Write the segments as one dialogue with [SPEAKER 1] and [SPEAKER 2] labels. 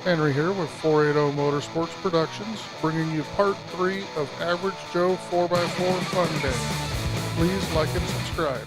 [SPEAKER 1] Henry here with 480 Motorsports Productions, bringing you part 3 of Average Joe 4x4 Fun Day. Please like and subscribe.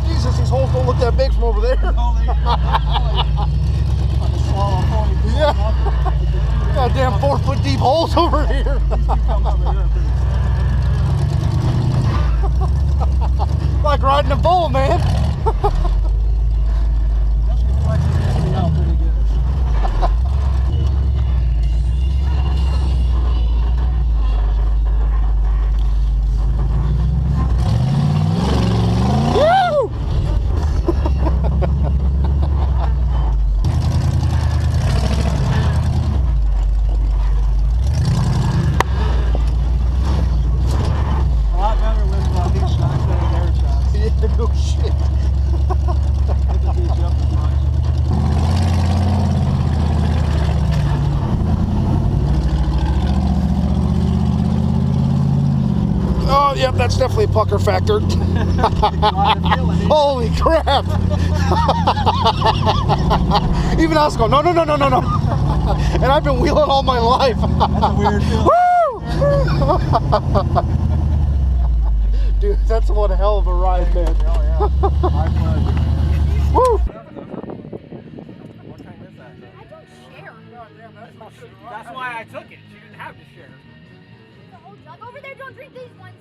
[SPEAKER 2] Jesus, these holes don't look that big from over there. Yeah. Goddamn 4-foot deep holes over here. Like riding a bull, man. No shit. Oh, yep, that's definitely a pucker factor. Holy crap. Even I was going, no. And I've been wheeling all my life.
[SPEAKER 3] That's a weird feeling.
[SPEAKER 2] Woo! Dude, that's one hell of a ride, man.
[SPEAKER 3] Oh, yeah. My pleasure.
[SPEAKER 2] Woo!
[SPEAKER 3] What time is that?
[SPEAKER 4] I don't share.
[SPEAKER 3] That's why I took it. She didn't have to share.
[SPEAKER 4] The whole jug over there, don't drink these ones.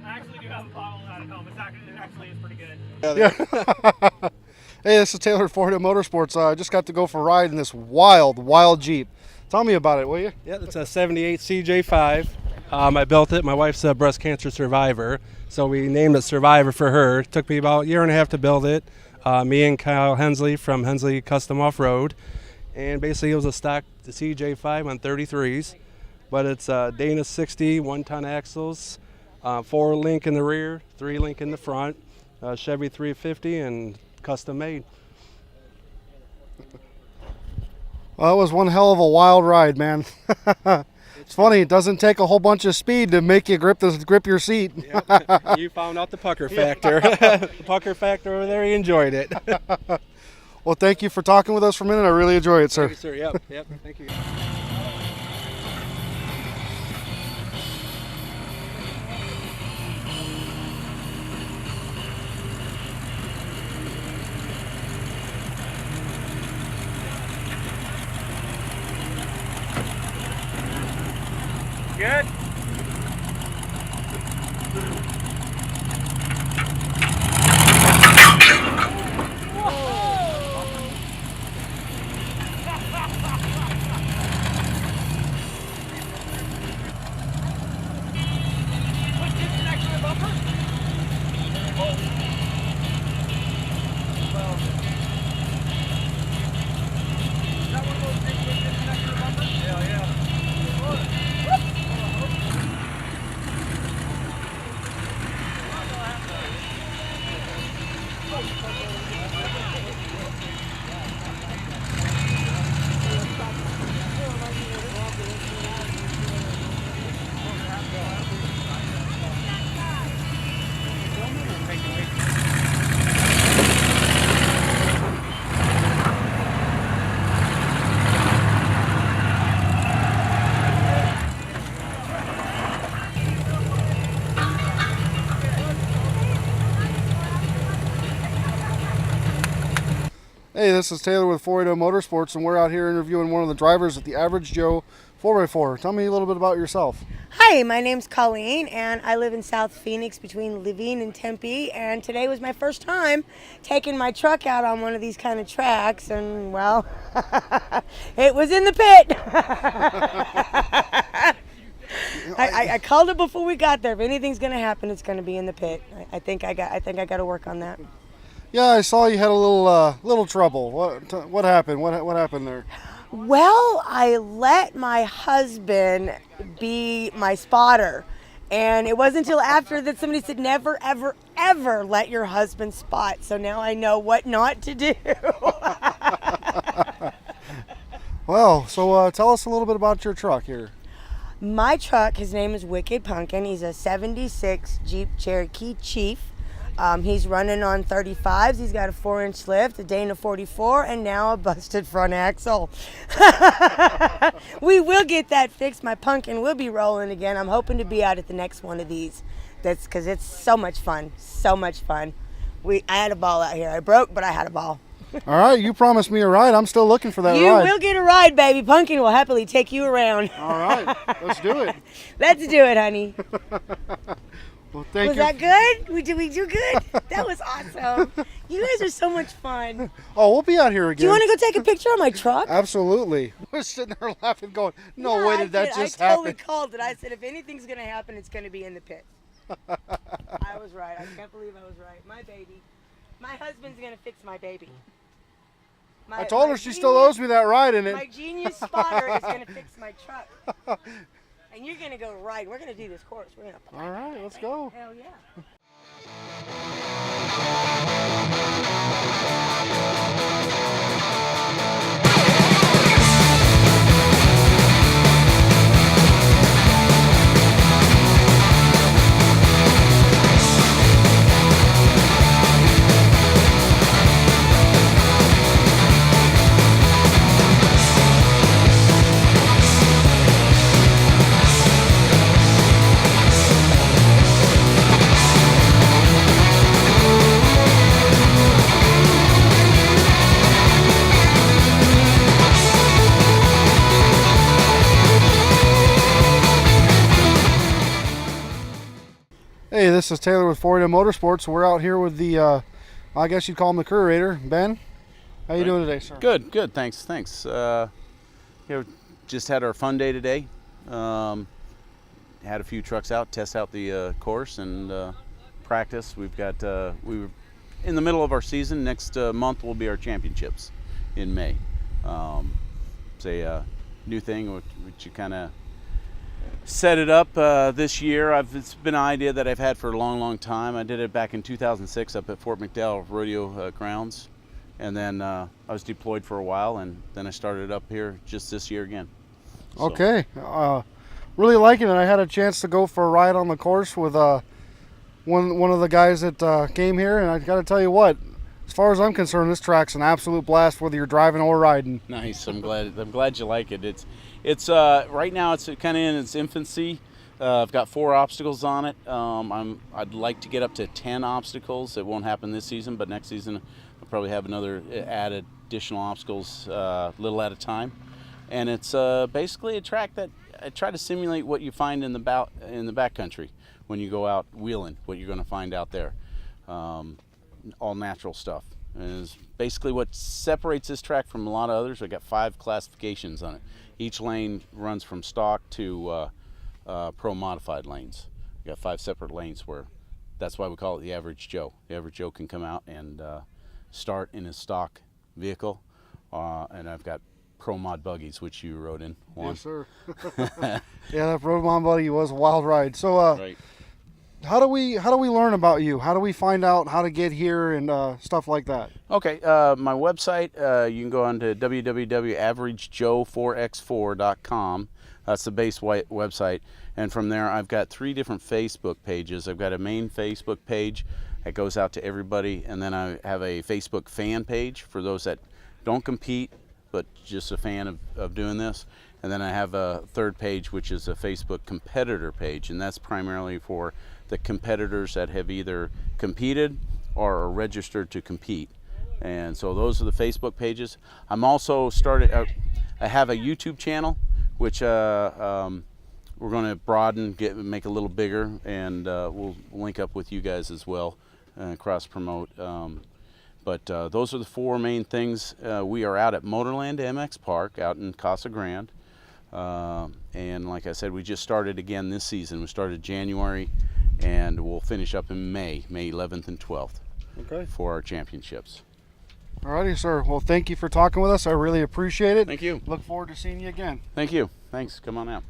[SPEAKER 3] I actually do have a bottle of that at home. It actually is pretty good.
[SPEAKER 2] Yeah. Hey, this is Taylor at 480 Motorsports. I just got to go for a ride in this wild Jeep. Tell me about it, will you?
[SPEAKER 5] Yeah, it's a 78 CJ5. I built it. My wife's a breast cancer survivor, so we named it Survivor for her. It took me about a year and a half to build it. Me and Kyle Hensley from Hensley Custom Off-Road. And basically it was a stock CJ5 on 33s. But it's Dana 60, 1-ton axles, 4-link in the rear, 3-link in the front, Chevy 350, and custom made.
[SPEAKER 2] Well, that was one hell of a wild ride, man. It's funny, it doesn't take a whole bunch of speed to make you grip your seat.
[SPEAKER 5] Yep. You found out the pucker factor. The pucker factor over there, he enjoyed it.
[SPEAKER 2] Well, thank you for talking with us for a minute. I really enjoy it, sir.
[SPEAKER 5] Thank you, sir. Yep, thank you.
[SPEAKER 3] Good?
[SPEAKER 2] Hey, this is Taylor with 480 Motorsports, and we're out here interviewing one of the drivers at the Average Joe 4x4. Tell me a little bit about yourself.
[SPEAKER 6] Hi, my name's Colleen, and I live in South Phoenix between Levine and Tempe, and today was my first time taking my truck out on one of these kind of tracks, and, well, it was in the pit. I called it before we got there. If anything's going to happen, it's going to be in the pit. I think I got to work on that.
[SPEAKER 2] Yeah, I saw you had a little trouble. What happened? What happened there?
[SPEAKER 6] Well, I let my husband be my spotter. And it wasn't until after that somebody said, never, ever, ever let your husband spot. So now I know what not to do.
[SPEAKER 2] Well, so tell us a little bit about your truck here.
[SPEAKER 6] My truck, his name is Wicked Pumpkin. He's a 76 Jeep Cherokee Chief. He's running on 35s. He's got a 4-inch lift, a Dana 44, and now a busted front axle. We will get that fixed. My pumpkin will be rolling again. I'm hoping to be out at the next one of these. That's because it's so much fun. So much fun. I had a ball out here. I broke, but I had a ball.
[SPEAKER 2] All right, you promised me a ride. I'm still looking for that
[SPEAKER 6] You
[SPEAKER 2] ride.
[SPEAKER 6] will get a ride, baby. Pumpkin will happily take you around.
[SPEAKER 2] All right, let's do it.
[SPEAKER 6] Let's do it, honey.
[SPEAKER 2] Well, thank
[SPEAKER 6] Was
[SPEAKER 2] you.
[SPEAKER 6] that good? Did we do good? That was awesome. You guys are so much fun.
[SPEAKER 2] Oh, we'll be out here again.
[SPEAKER 6] Do you want to go take a picture of my truck?
[SPEAKER 2] Absolutely. We're sitting there laughing, going, "No
[SPEAKER 6] Yeah,
[SPEAKER 2] way
[SPEAKER 6] I
[SPEAKER 2] did that just
[SPEAKER 6] I totally
[SPEAKER 2] happen?"
[SPEAKER 6] called it. I said, if anything's going to happen, it's going to be in the pit. I was right. I can't believe I was right. My baby. My husband's going to fix my baby.
[SPEAKER 2] I told her she still owes me that ride in it.
[SPEAKER 6] My genius spotter is going to fix my truck. And you're going to go right. We're going to do this course. We're going to.
[SPEAKER 2] All right, let's go.
[SPEAKER 6] Hell yeah.
[SPEAKER 2] Hey, this is Taylor with 480 Motorsports. We're out here with the, I guess you'd call him the curator, Ben. How you doing today, sir?
[SPEAKER 7] Good. Thanks. Just had our fun day today. Had a few trucks out, test out the course and practice. We were in the middle of our season. Next month will be our championships in May. It's a new thing which you kind of set it up this year. It's been an idea that I've had for a long time. I did it back in 2006 up at Fort McDowell Rodeo Grounds, and then I was deployed for a while, and then I started up here just this year again. So.
[SPEAKER 2] Okay, really liking it. I had a chance to go for a ride on the course with one of the guys that came here, and I got to tell you what, as far as I'm concerned, this track's an absolute blast, whether you're driving or riding.
[SPEAKER 7] Nice. I'm glad you like it. It's right now it's kind of in its infancy. I've got 4 obstacles on it. I'd like to get up to 10 obstacles. It won't happen this season, but next season I'll probably have additional obstacles little at a time. And it's basically a track that I try to simulate what you find in the backcountry when you go out wheeling. What you're going to find out there, all natural stuff. And it's basically what separates this track from a lot of others. I got 5 classifications on it. Each lane runs from stock to pro modified lanes. We got 5 separate lanes where that's why we call it the Average Joe. The Average Joe can come out and start in his stock vehicle, and I've got pro mod buggies, which you rode in one.
[SPEAKER 2] Yes, sir. Yeah, that Road Mom Buddy was a wild ride. So,
[SPEAKER 7] Right.
[SPEAKER 2] how do we learn about you? How do we find out how to get here and stuff like that?
[SPEAKER 7] Okay, my website, you can go on to www.averagejoe4x4.com. That's the base website. And from there, I've got 3 different Facebook pages. I've got a main Facebook page that goes out to everybody, and then I have a Facebook fan page for those that don't compete, but just a fan of doing this. And then I have a third page, which is a Facebook competitor page, and that's primarily for the competitors that have either competed or are registered to compete. And so those are the Facebook pages. I'm also I have a YouTube channel, which we're going to broaden, make a little bigger, and we'll link up with you guys as well, cross promote. But those are the 4 main things. We are out at Motorland MX Park out in Casa Grande. And like I said, we just started again this season. We started January, and we'll finish up in May 11th and 12th for our championships.
[SPEAKER 2] Alrighty, sir. Well, thank you for talking with us. I really appreciate it.
[SPEAKER 7] Thank you.
[SPEAKER 2] Look forward to seeing you again.
[SPEAKER 7] Thank you. Thanks. Come on out.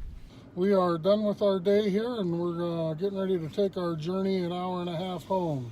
[SPEAKER 1] We are done with our day here, and we're getting ready to take our journey an hour and a half home.